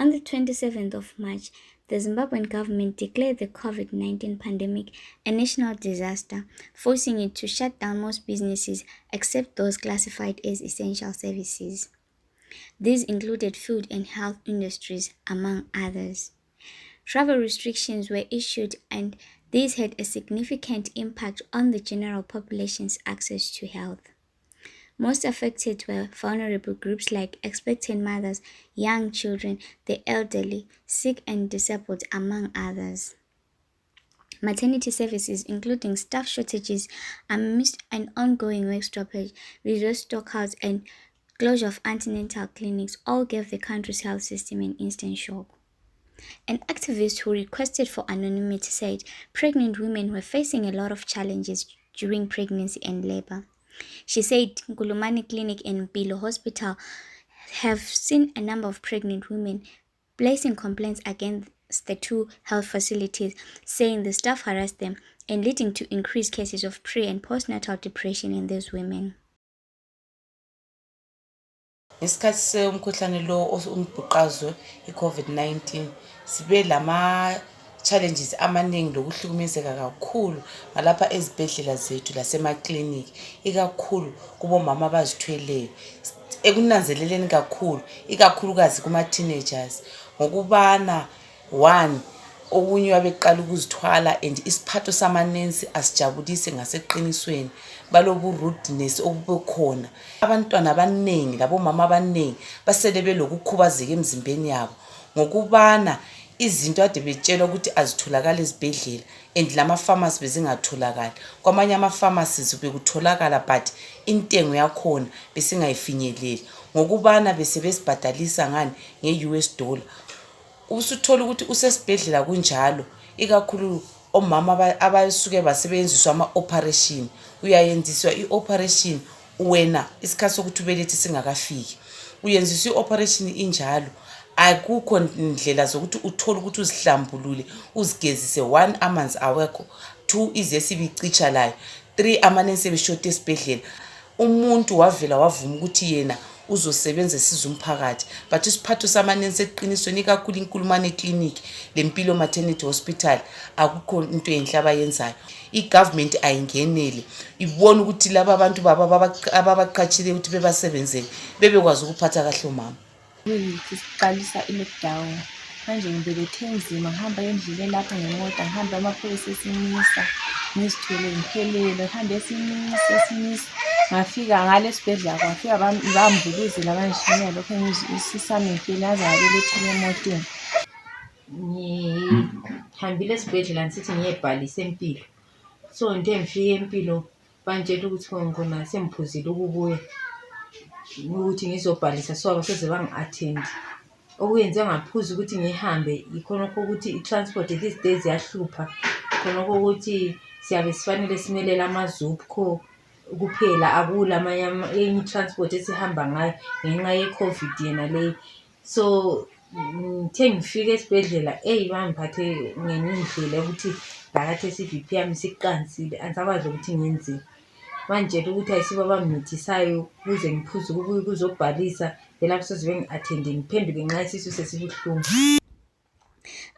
On the 27th of March, the Zimbabwean government declared the COVID-19 pandemic a national disaster, forcing it to shut down most businesses except those classified as essential services. These included food and health industries, among others. Travel restrictions were issued, and these had a significant impact on the general population's access to health. Most affected were vulnerable groups like expectant mothers, young children, the elderly, sick and disabled, among others. Maternity services, including staff shortages amidst an ongoing work stoppage, reduced stockouts, and closure of antenatal clinics, all gave the country's health system an instant shock. An activist who requested for anonymity said pregnant women were facing a lot of challenges during pregnancy and labor. She said Nkulumane Clinic and Mpilo Hospital have seen a number of pregnant women placing complaints against the two health facilities, saying the staff harassed them and leading to increased cases of pre- and postnatal depression in these women. Ngesikhathi somkhuhlane lo umbhuqazwe i-COVID-19 sibe lama-challenges amaningi lokuhlukumezeka kakhulu ngalapha ezibhedlela zethu lasemakliniki, ikakhulu kubomama abazithweleyo, ekunanzeleleni kakhulu, ikakhulukazi kuma-teenagers, ngokubana one, okunye wabeqala ukuzithwala and isiphatho samanensi asijabulise ngaseqinisweni, balobu-rudeness obubekhona. Abantwana abaningi labomama abaningi basele belokukhubazeka emzimbeni yabo ngokubana izinto ade betshelwa ukuthi azitholakala ezibhedlela and lama-pharmacy bezingatholakali. Kwamanye ama-pharmacies bekutholakala but intengo yakhona besingayifinyeleli ngokubana besebesibhadalisa ngani nge-US dollar. Usuthola ukuthi usesibhedlela kunjalo, ikakhulu omama abasuke basebenziswa ama-operation, uyayenziswa i-operation wena isikhathi sokuthi ubelethe singakafiki, uyenziswa i-operation injalo, akukho ndlela zokuthi uthole ukuthi uzihlambulule uzigezise. One, amanzi awekho. Two, izesibe icicha layo. Three, amanensi ebeshota esibhedlela. Umuntu wavela wavuma ukuthi yena uzosebenza esiza umphakathi, but isiphatho samanensi eqinisweni, ikakhulu iNkulumane Clinic leMpilo Maternity Hospital, akukho into enhle abayenzayo. I-government ayingenele ibona ukuthi laba abantu ababaqhatshile ukuthi bebasebenzele bebekwazi ukuphatha kahle umama. Siqalisa i-lockdown manje ngibelethe nzima, ngihamba endleleni lapho ngemoto, ngihamba amaphoyisa esimisa, ngizithwele ngiphelele, ngihambe esimisa, ngafika ngale sibhedlela kwafika bambuluzela banjinela lokho isisami ngifile yaze ngabelethela emotweni. Ngihambile esibhedlela ngisithi ngiyebhalisa Empilo, so ngithe ngifike Empilo bantshela ukuthi ngona semphuzile ukubuya ukuthi ngizobhalisa, so abaseze bangi-attend. Okuyenze ngaphuza ukuthi ngihambe ikhonokho ukuthi i-transport these days yahlupha, khonokho ukuthi siyabe sifanele simelela amazupco kuphela, akula amanye i-transport esihamba ngayo ngenxa ye-COVID yena le. So ngithe ngifike esibhedlela bangiphathe ngenye indlela ukuthi lakathi i-BP yami isiqansile, angisakwazi ukuthi ngenzeni. Banjela ukuthi ayisibo abangithisayo ukuze ngiphuze ukuzobhalisa, lapho soze bengi-attende ngiphenduke ngenxa isisu sesibuhlungu.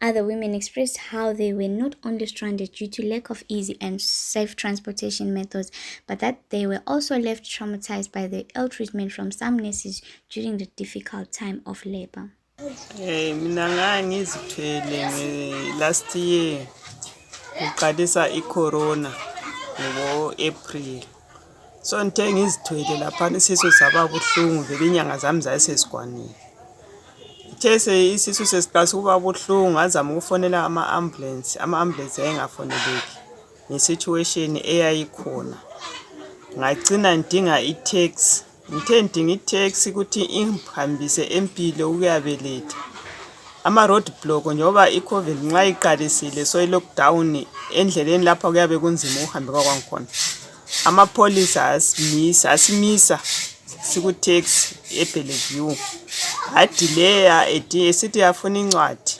Other women expressed how they were not only stranded due to lack of easy and safe transportation methods, but that they were also left traumatized by the ill treatment from some nurses during the difficult time of labor. Mina ngizithwele last year uqalisa i-corona ngo-April. So ngithe ngizithwele lapha isisu saba buhlungu, vele inyanga zami zayisesigwaneni. These isisu sesiqalisa ukuba buhlungu, ngazama ukufonela ama-ambulance ayengafoneleki nge-situation eyayikhona. Ngagcina ngidinga i-taxi, ngidinga i-taxi ukuthi ingihambise Empilo ukuyabeletha. Ama-road block njengoba i-COVID nxa iqalisile, so i-lockdown endleleni lapha kuyabe kunzima ukuhamba kwangikhona. Amapholisa asimisa siku-taxi eBellevue, adileya esithi yafuna incwadi,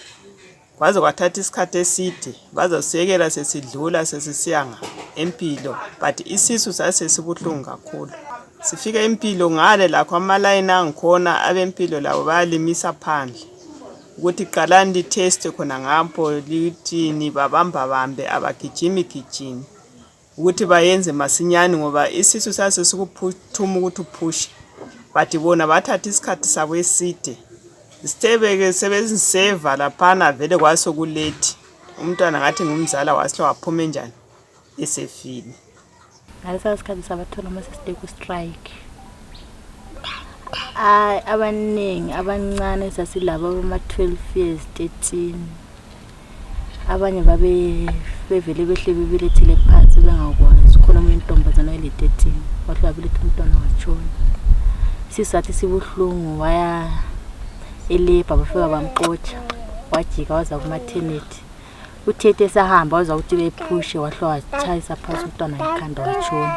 kwaze kwathatha isikhathi eside, bazosekela sesidlula sesisiyanga Empilo, but isisu sasesibuhlungu kakhulu. Sifika Empilo ngale lakho amalayini angikhona abempilo labo bayalimisa phandle ukuthi qalani liteste khona ngapho lithi nibabambabambe abagijimi ukuthi bayenze masinyane ngoba isisu sase sikuphuthuma ukuthi uphushe but bona bathatha isikhathi sabo eside sitebeke sebeziseva laphana vele kwasokulethi umntwana ngathi ngumzala wasihle waphuma njani esefile ngalesa sikhathi sabathola maseside ku strike abaningi abancane sasilabo abama 12 years 13 abanye bevele behle bebelethele phansi bengakwazi khona umuntu intombazana ele 13 wahle wabeletha umntwana wachona sisathi sibuhlungu waya elebha bafika bamxotsha wajika waza ku maternity uthethe sahamba waza ukuthi bephushe wahle wachayisa phansi umntwana ekhanda wachona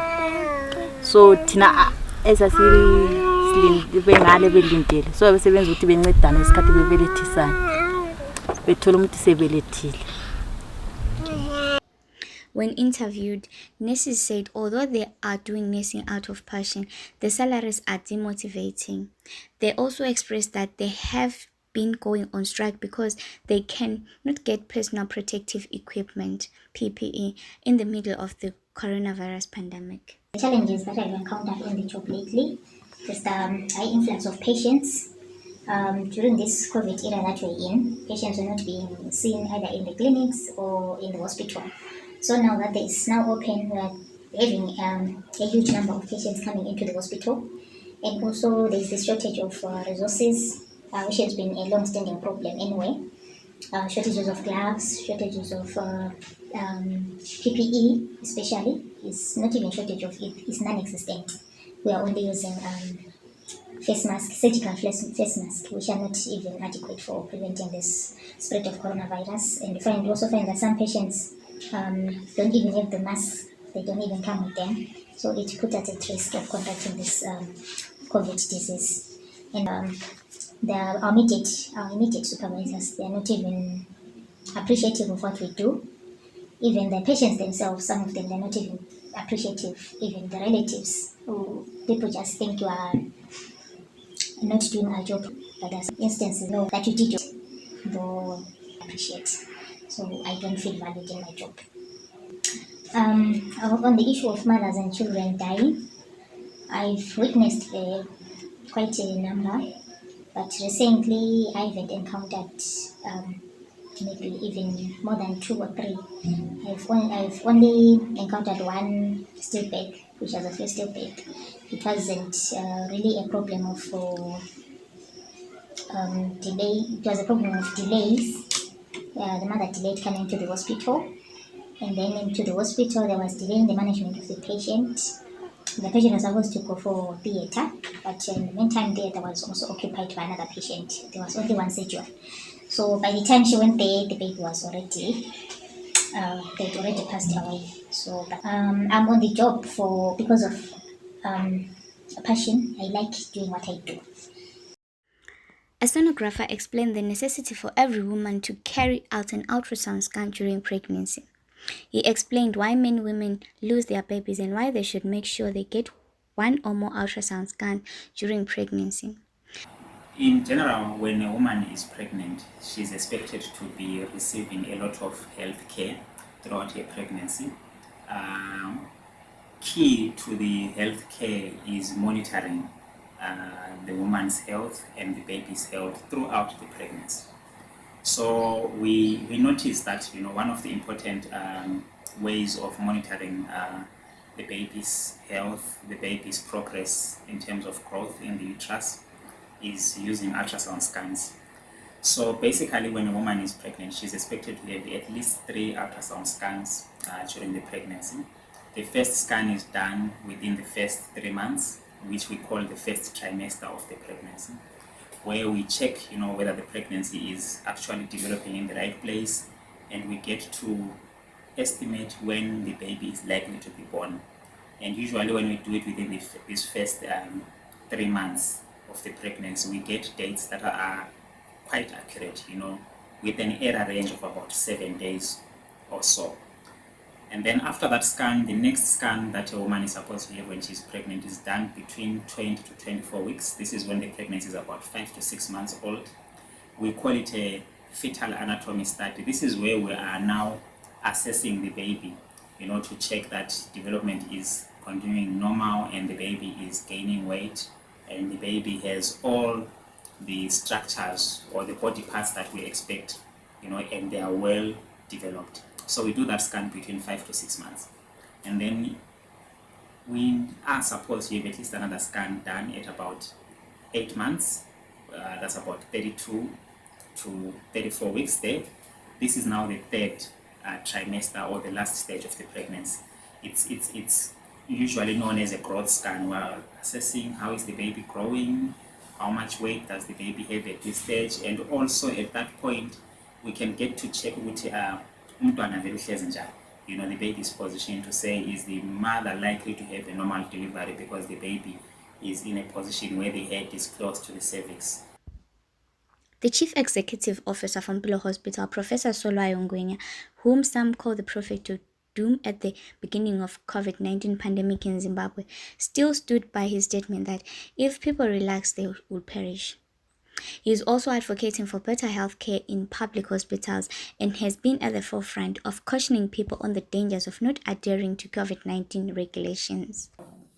so thina bengale belindele so besebenza ukuthi bencedane isikhathi bebelethisana bethola umuntu sebelethile. When interviewed, nurses said although they are doing nursing out of passion, the salaries are demotivating. They also expressed that they have been going on strike because they cannot get personal protective equipment, PPE, in the middle of the coronavirus pandemic. The challenges that I've encountered on the job lately is the high influx of patients. During this COVID era that we're in, patients are not being seen either in the clinics or in the hospital. So now that it's now open, we're having a huge number of patients coming into the hospital. And also there's the shortage of resources, which has been a long-standing problem anyway. Shortages of gloves, shortages of PPE especially. It's not even shortage of it, it's non-existent. We are only using face masks, surgical face masks, which are not even adequate for preventing this spread of coronavirus. And we also find that some patients don't even have the masks, they don't even come with them. So it puts us at risk of contracting this COVID disease. And our immediate supervisors, they are not even appreciative of what we do. Even the patients themselves, some of them, they're not even appreciative. Even the relatives, who people just think you are not doing our job. But there's instances that you did it, though appreciate. So I don't feel valued in my job. On the issue of mothers and children dying, I've witnessed quite a number, but recently I haven't encountered maybe even more than 2 or 3. I've only encountered one stillbirth, which was a first stillbirth. It wasn't really a problem of delay. It was a problem of delays. The mother delayed coming to the hospital, and then into the hospital there was delay in the management of the patient. The patient was supposed to go for theatre, but in the meantime theatre was also occupied by another patient. There was only one schedule. So by the time she went there, the baby was already, they'd already passed away. So I'm on the job because of passion. I like doing what I do. A sonographer explained the necessity for every woman to carry out an ultrasound scan during pregnancy. He explained why many women lose their babies and why they should make sure they get one or more ultrasound scans during pregnancy. In general, when a woman is pregnant, she's expected to be receiving a lot of health care throughout her pregnancy. Key to the health care is monitoring the woman's health and the baby's health throughout the pregnancy. So we noticed that one of the important ways of monitoring the baby's health, the baby's progress in terms of growth in the uterus, is using ultrasound scans. So basically, when a woman is pregnant, she's expected to have at least 3 ultrasound scans during the pregnancy. The first scan is done within the first 3 months, which we call the first trimester of the pregnancy, where we check whether the pregnancy is actually developing in the right place, and we get to estimate when the baby is likely to be born. And usually when we do it within this first 3 months of the pregnancy, we get dates that are quite accurate, with an error range of about 7 days or so. And then after that scan, the next scan that a woman is supposed to have when she's pregnant is done between 20 to 24 weeks. This is when the pregnancy is about 5 to 6 months old. we call it a fetal anatomy study. This is where we are now assessing the baby, to check that development is continuing normal and the baby is gaining weight and the baby has all the structures or the body parts that we expect, and they are well developed. So we do that scan between 5 to 6 months. And then we are supposed to have at least another scan done at about 8 months. That's about 32 to 34 weeks there. This is now the third trimester or the last stage of the pregnancy. It's usually known as a growth scan. We're assessing how is the baby growing, how much weight does the baby have at this stage, and also at that point we can get to check ukuthi umntwana vele uhlezi njani. The baby's position to say, is the mother likely to have a normal delivery because the baby is in a position where the head is close to the cervix. The Chief Executive Officer from Mpilo Hospital, Professor Solwayo Ngwenya, whom some call the prophet of doom at the beginning of COVID-19 pandemic in Zimbabwe, still stood by his statement that if people relax, they will perish. He is also advocating for better health care in public hospitals and has been at the forefront of cautioning people on the dangers of not adhering to COVID-19 regulations.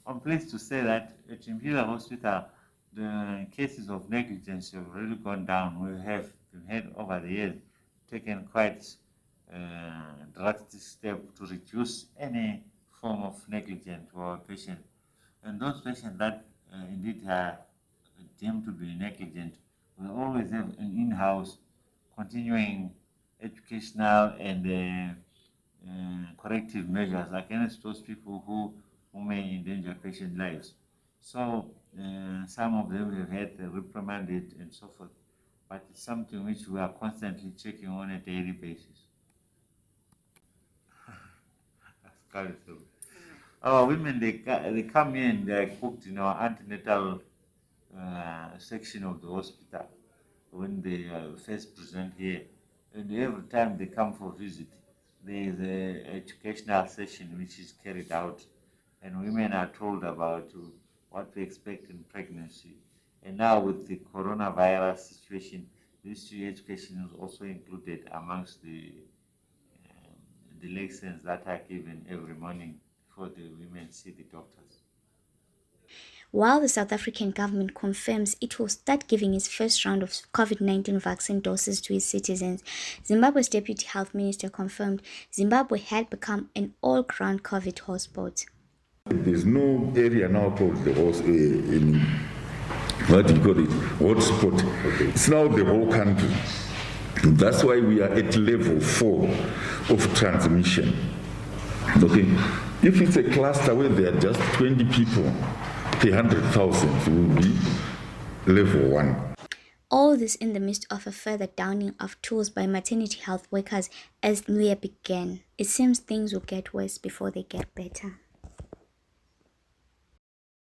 I'm pleased to say that at Mpilo Hospital, the cases of negligence have really gone down. We have had over the years taken quite drastic steps to reduce any form of negligence for our patients. And those patients that indeed are deemed to be negligent, we always have an in-house continuing educational and corrective measures against those people who may endanger patient lives. So some of them have had reprimanded and so forth, but it's something which we are constantly checking on a daily basis. Our women, they come in, they are cooked in our antenatal section of the hospital when they first present here. And every time they come for visit, there is an educational session which is carried out, and women are told about what to expect in pregnancy. And now with the coronavirus situation, this education is also included amongst the lessons that are given every morning before the women see the doctors. While the South African government confirms it will start giving its first round of COVID-19 vaccine doses to its citizens, Zimbabwe's Deputy Health Minister confirmed Zimbabwe had become an all-round COVID hotspot. There's no area now called the what do you call it, hotspot. It's now the whole country. That's why we are at level 4 of transmission. Okay, if it's a cluster where there are just 20 people, 100,000 will be level 1. All this in the midst of a further downing of tools by maternity health workers as the year began. It seems things will get worse before they get better.